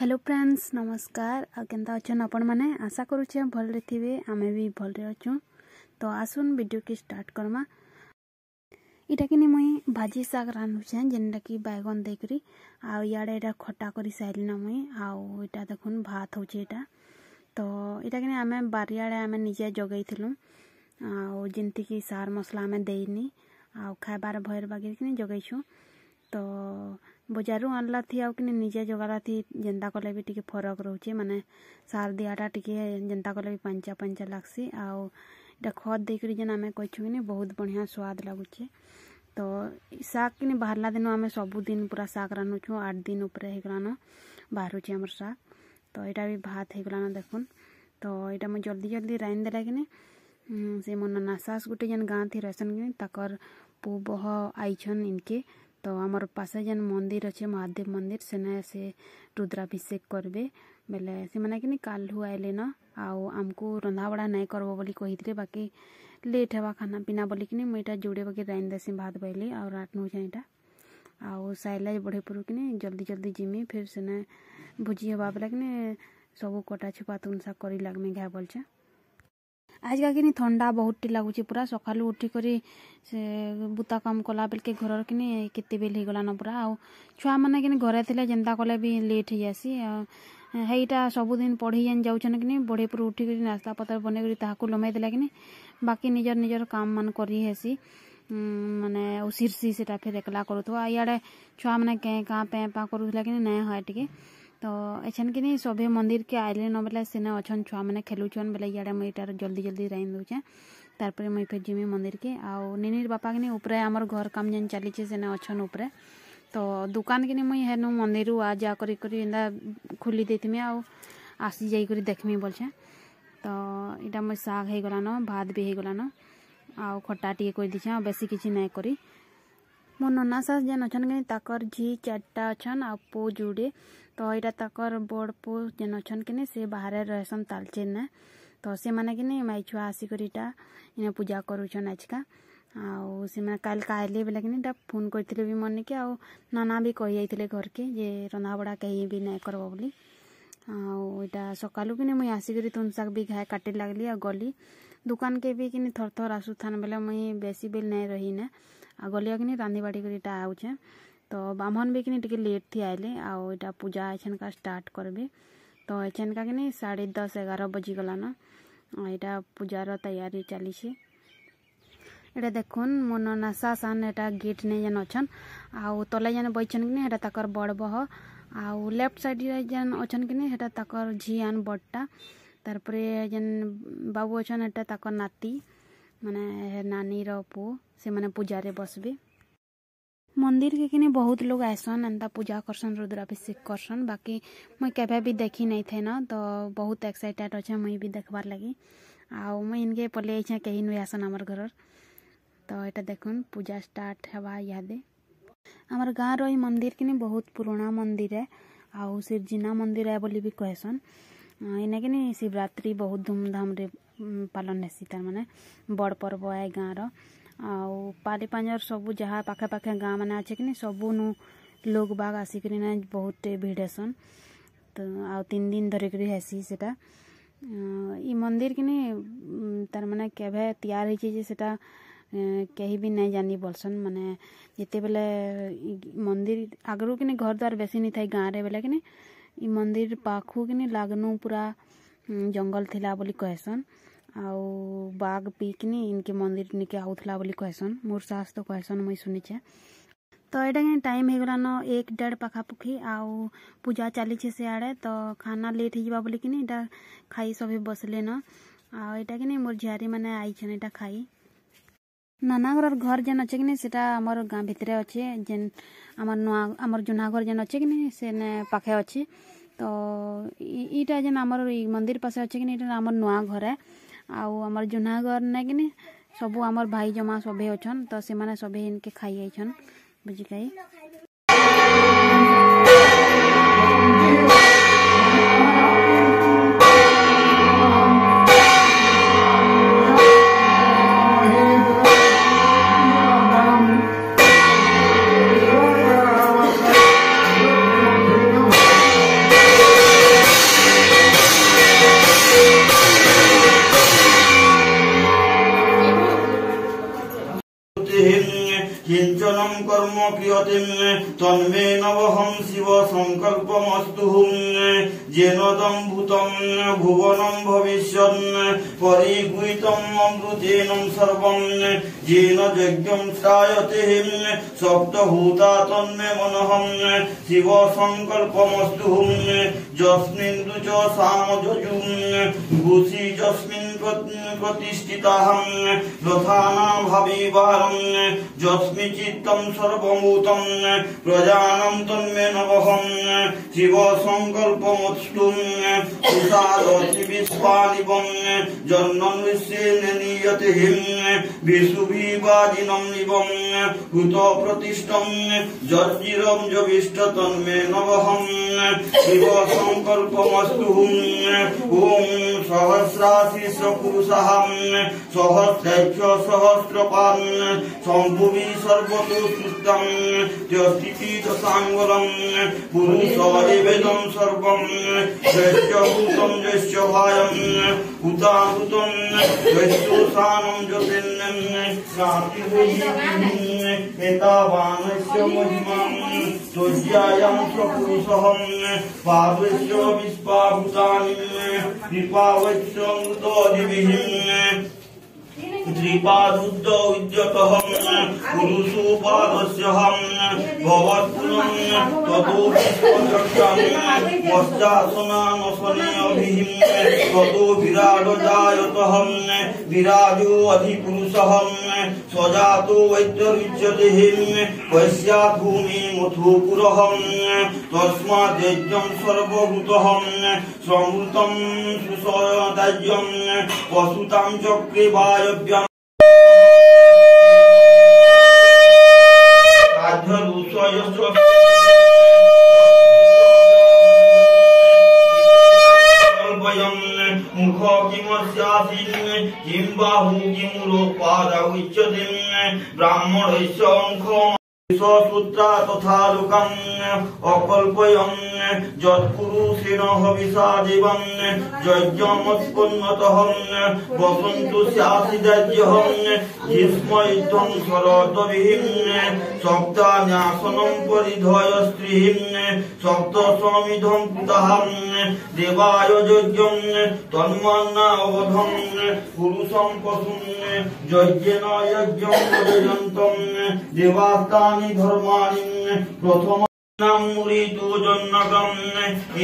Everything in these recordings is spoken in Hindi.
हेलो फ्रेंड्स नमस्कार आ केंता अच्छन आपण माने आशा करूचे भल थे आमे भी भल अच्छु। तो आसुन वीडियो की स्टार्ट करमा। इटा कि मुई भाजी साग रांधुचे जेनटा कि बैगन देकरी आ याडे एटा खट्टा करी साइलिना मुई आउ इटा देखुन भात होचे इटा। तो इटा कि आमे बारियाडे आमे निजे जगैथिलु आउ जेंति कि सार मसला आमे देइनी आउ खाइबार भयर बागिर कि जगैछु। तो बजारू आनला थी आउ कि निजे जगाला थी जेंता कले भी टिके फरक रोचे माने सार दियाटा टिके जेंता कले भी पंचा पंचा लागसी आउ इटा खत देकरी जेन आमे कहछु कि बहुत बढ़िया स्वाद लागुचे। तो साग कि बाहरला दिन आमे सबु दिन पूरा साग रानुछु 8 दिन ऊपर हेगलानो बाहरुचे हमर साग। तो इटा भी भात हेगलानो देखुन। तो इटा म जल्दी जल्दी राइन देला कि से मन नासास गुटे जेन गाँ थी रहसन कि ताकर पु बह आइछन इनके। तो आमर पासे जेन मंदिर अच्छे महादेव मंदिर सेने से रुद्राभिषेक करबे बेले से माने कि काल्हु आइले न आउ आमको रंधा बड़ा नहीं करबो बोली कहितले बाकी लेट हेबा खाना पीना बोली कि मुईटा जोड़े बाकी राइन देसी भात बैली आउ रात नु जाइटा आउ साइला बढ़े पुरु कि जल्दी जल्दी जिमी फिर सेने भुजी हेबा बेला कि सब कटा छुपा तुनसा करी लागमे घा बोलछे। आज का कि ठंडा बहुत टी लगुच पूरा सकालू उठी करी से बुता काम कला बेल के घर कि केते बेल हो गलान पूरा आउ छुआ मैंने कि घरे थे जेंता कले भी लेट हो जासी हेटा सबुदिन पढ़ी जान जाऊन कि बढ़े पूरा उठी कर नास्ता पतर बने ताकू लमई देला कि बाकी निजर निजर काम मान करी हेसी माने उसिरसी सेटा फिर एकला करूथवा इयाडे छुआ मैंने कें का पे पा करूथला कि नहीं है टिके। तो एछन कि सभे मंदिर के आइले न बेले सेने अछन छुआ मैंने खेलुछन बेले इयाडे मुई इटार जल्दी जल्दी राइन दूचे तारपर मुई फिर जिमी मंदिर के आउ निनिर बापा कि ऊपर आमर घर काम जेन चलीचे सेने अछन ऊपर। तो दुकान कि मुई हेनु मंदिर आ जा करी करी एंदा खोली देथिमी आउ आसी जाई करी देखमी बोलछे। तो इटा मुई साग हे गलान भात भी हे गलान आउ खट्टा टिके कोइ दिछे बेसी किछि नै करी मो नन्ना सास जेन अछन कि ताकर झी 4टा अछन आ पो जुड़े। तो इटा ताकर बड़ पो जेन अछन कि से बाहर रहसन तालचेर ने। तो से माने कि माई छुआ आसी करीटा इने पूजा करूछन आजका आउ से माने काल काइले बेला कि फोन करथिले भी मन के आउ नाना भी कहि आइथिले घर के जे रंधा बड़ा कहीं भी नै करबो बोली आउ इटा सकालू कि मुई आसी करी तुन साग भी घाय काटे लागली आ गली दुकान के भी कि थर थर आसु थान बेला मुई बेसी बेल नै रही ने आ गलिया कि रांधी बाड़ी करीटा आउछे। तो बामन भी कि टिके लेट थी आइले आउ इटा पूजा एछन का स्टार्ट करबे। तो एछन का कि 10:30-11 बजी गलान इटा पूजार तैयारी चली छे। एटा देखुन मो नन्ना सास आन एटा गेट ने जेन अछन आउ तले जेन बैठन कि हेटा ताकर बड़ बह आउ लेफ्ट साइड रे जेन अछन कि हेटा ताकर झी आन बड़टा तारपरे जेन बाबू अछन एटा ताकर नाती माने नानी रो पु से माने पूजा रे बसबे। मंदिर के किने बहुत लोग आइसन एंता पूजा करसन रुद्राभिषेक करसन बाकी मैं केबे भी देखी नहीं थे ना। तो बहुत एक्साइटेड अच्छे मुई भी देखबार लगी आउ मुई इनके पले आइछे कहीं नुई आसन हमर घर। तो एटा देखुन पूजा स्टार्ट हेबा यादे हमर गाँव रो मंदिर किने बहुत पुराना मंदिर है आउ सिरजिना मंदिर है बोली भी कहसन। इने किने शिवरात्रि बहुत धूमधाम रे पालन हेसी तार माने बड़ पर्व है गाँव रो आउ पाली पांजर सबू जहाँ पाखे पाखे गाँ मैंने अच्छे कि सबू नु लोग बाग आसिक बहुत भीड़ हेसन। तो आउ 3 दिन धरिक हेसी सेटा ई मंदिर कि तार माने केभे तैयार होइछे जे सेटा कहीं भी नहीं जानी बोलसन माने जिते बेले मंदिर आगरू कि घर द्वार बेसी नहीं थाई गाँव रे बेले कि ई मंदिर पाखु कि लागनु पूरा जंगल थिला बोली कहसन आउ बाघ पीकनी इनके मंदिर निके आउथला बोली कहसन मोर सास तो कहसन मुई सुनिछे। तो एटा टाइम हे गलान 1-1.5 पाखापुखी आउ पूजा चली छे से आड़े। तो खाना लेट हो जाबा बोली कि एटा खाई सभे बसले न आउ एटा कि मोर झियारी माने आइछन एटा खाई नाना घर जेन अच्छे कि सेटा हमर गाँ भितरे अच्छे जेन हमर जुना घर जेन अच्छे कि से पाखे अच्छे। तो इटा जेन हमर मंदिर पासे अच्छे कि एटा हमर नुआ घर है आउ हमर जुना घर ने कि सबू हमर भाई जमा सभे अछन। तो से माने सभे इनके खाई आइछन बुझी खाई। किंचनं कर्म क्रियते तन्मे नवहं शिव संकल्पमस्तु जेनदं भूतं भुवनं भविष्यन् परिगुहितम् अमृतेनं सर्वं जेन यज्ञं श्रायते सप्तभूता तन्मे मनहं शिव संकल्पमस्तु यस्मिन् रुच सामजजुं गुषि यस्मिन् प्रतिष्ठिताहं रथानां भविवारं यस्मि चित्तं सर्वभूतं प्रजानं तन्मे नवहं शिव संकल्पमस्तु तुषारोति विश्वानिवं जन्नं विश्वेन नीयते विशुभिवादिनं निवं हुत प्रतिष्ठं जज्जिरं जविष्ट तन्मे नवहं शिव संकल्पमस्तु ओम सहस्राशीष पुरुषः सहस्रैक्ष सहस्रपान् सम्भुवि सर्वतो सुष्टं त्यस्ति दशाङ्गुलं पुरुष एवेदं सर्वं यश्चभूतं यश्च भायं उदाहृतं यश्चोसानं ज्योतिर्नं एतावानस्य महिमां तुज्यायां स्वपुरुषः पादस्य विश्वाभूतानि कृपावश्यमृतोदिभिः त्रिपादुद्ध विद्यतहं पुरुषोपादस्यहं भवत्पुरं ततो विश्वचक्षं पश्चात्सनानसनेऽभिः ततो विराडजायतहं विराजो अधिपुरुषः स्वजातो वैद्यरुच्यते पश्चात् भूमिमथोपुरः तस्मात् यज्ञं सर्वभूतः संवृतं सुसदाज्यं वसुतां चक्रे वायव्यम् मुख किमस्यासीन् किं बाहु किमुरोपादौ उच्यते ब्राह्मणस्य अंशम् सूत्रा तथा लोकम् अकल्पयन् यत्पुरुषेण हविषा देवं यज्ञमुत्पन्नतः वसन्तु स्यासिदज्यः भीष्मयुद्धं शरद्भिः सप्तान्यासनं परिधय स्त्रीः सप्तसमिधं कृतः देवाय यज्ञं तन्मन्नावधं पुरुषं पशुं यज्ञेन यज्ञं वदयन्तं देवास्तानि धर्माणि प्रथम मुरीतो जन्नकम्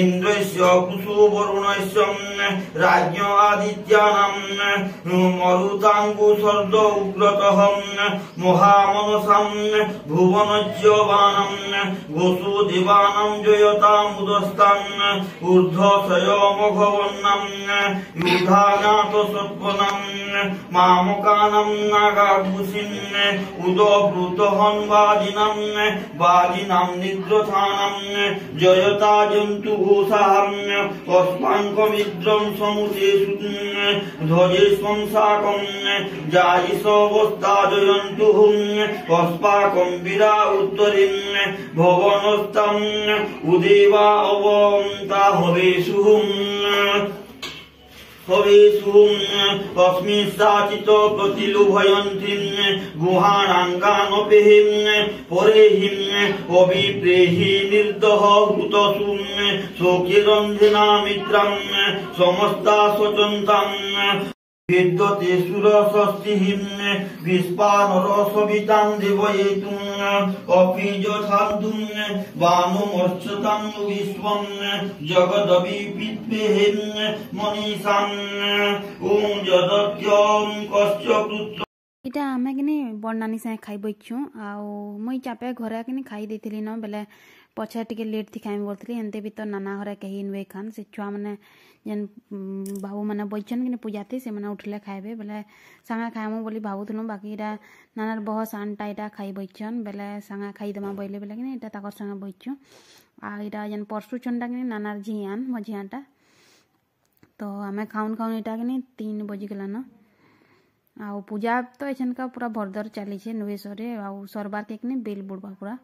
इन्द्रस्य कुशो वरुणस्य राज्ञ आदित्यानां मरुताङ्गुसर्द उग्रतः महामनसां भुवनस्य बाणं गोसो देवानां जयतामुदस्तान् ऊर्ध्वशयमघवन्नं युधानाथसत्त्वनं मामकानां नागाभूषिन् उदभृतहन्वादिनां वादिनां निग्रथानां जयता जन्तु घोषां अस्माकमिन्द्रं समुदेषु ध्वजेष्वं साकं जायिषवस्ताजयन्तु अस्माकं वीरा उत्तरीं भवनस्थम् उदेवा अवन्ता हवेषु अस्मिन्साचित प्रतिलुभयन्तीं गुहाणाङ्गानपेहिं परेहिं अभिप्रेहि निर्दह हृतसु शोकिरन्धिना मित्रं समस्ता स्वचन्तां विद्यते सुरषष्टिः विस्पानरसवितां देवयेतुम् अपि यथान्तुं वानुमर्चतां विश्वं जगदभिपित्वेः मनीषां ॐ यदत्यं कस्य पुत्र इटा आमे कि बड़ नानी सागे खाई बइचु आउ मुई चापे घरे कि खाई देथिली न बेले पछा टिके लेट थी खाई बोलती एनते भी तो नाना घरे कहीं नुए खान से छुआ मैंने जेन बाबू मैंने बचन कि पूजा थी से मैंने उठले खाइबे बेले सांगा खाएमु बोली भावुथुनु बाकी इटा नानार बहुत आंटा इटा खाई बचन बेले सांगा खाई दमा बोले बेले कि इटा ताकर संगे बइचु आ इटा जेन परसु चंडा कि नानार झियान मझियाटा तो आमे खाउन खाउन इटा कि 3 बजी गला न आ पूजा तो एछन का पूरा भरदर चली छे नुएसरे आ सरबार के कि बेल बुड़बा पूरा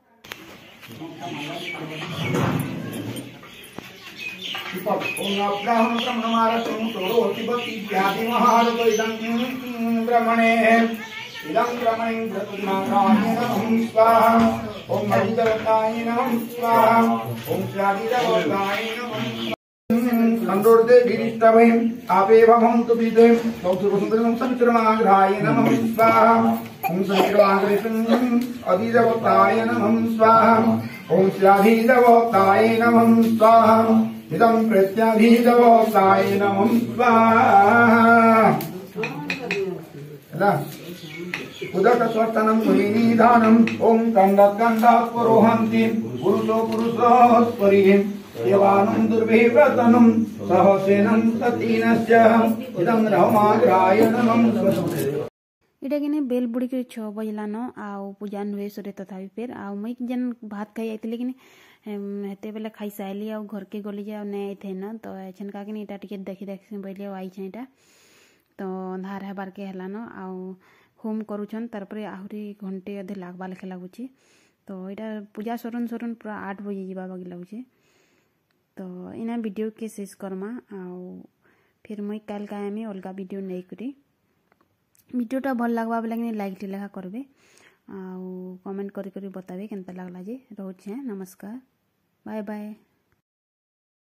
ब्रह्मणे इदं ब्रह्मणि प्रतिमानाय नमः स्वाहा ओम मणिदेवताय नमः स्वाहा ओम श्रादिदेवताय नमः संदोर्दे गिरिष्टभे आपे भवन्तु विदे सौत्रवसुन्दरं संचरमाघ्राय नमः स्वाहा ओम संचरमाघ्रेतं अधिदेवताय नमः स्वाहा ओम श्रादिदेवताय नमः स्वाहा इदं प्रत्याधिदेवताय नमः स्वाहा उदक स्वस्तनं मुनिधानं ओम गंडात् पुरोहन्ति पुरुषो पुरुषोस्परिं देवानं दुर्भिव्रतनं सहसेनं सतीनस्य इदं रमाग्राय नमः इटा कि बेल बुड़ी के 6 बजलान आउ पूजा नुए सोरे तथापि फिर आउ मुई जेन भात खाई आइतिले कि हेते बेले खाई साइली आउ घर के गली जा ने आइथे न तो एछन का कि इटा टिके देखि बैले आई छै इटा तो अंधार हेबार के हलान आउ होम करुछन तारपरे आहुरी घंटे अधे लागबा लेखे लगुची तो इटा पूजा सरन पूरा 8 बजे जीवा बागी लगुची तो इना वीडियो के शेष करमा आउ फिर मुई काल कायमी अलगा वीडियो नहीं करी वीडियोटा भल लगवा बेले लाइक लेखा करबे आउ कमेंट करी बताबे केनता लागला जे रहउछे नमस्कार बाय बाय।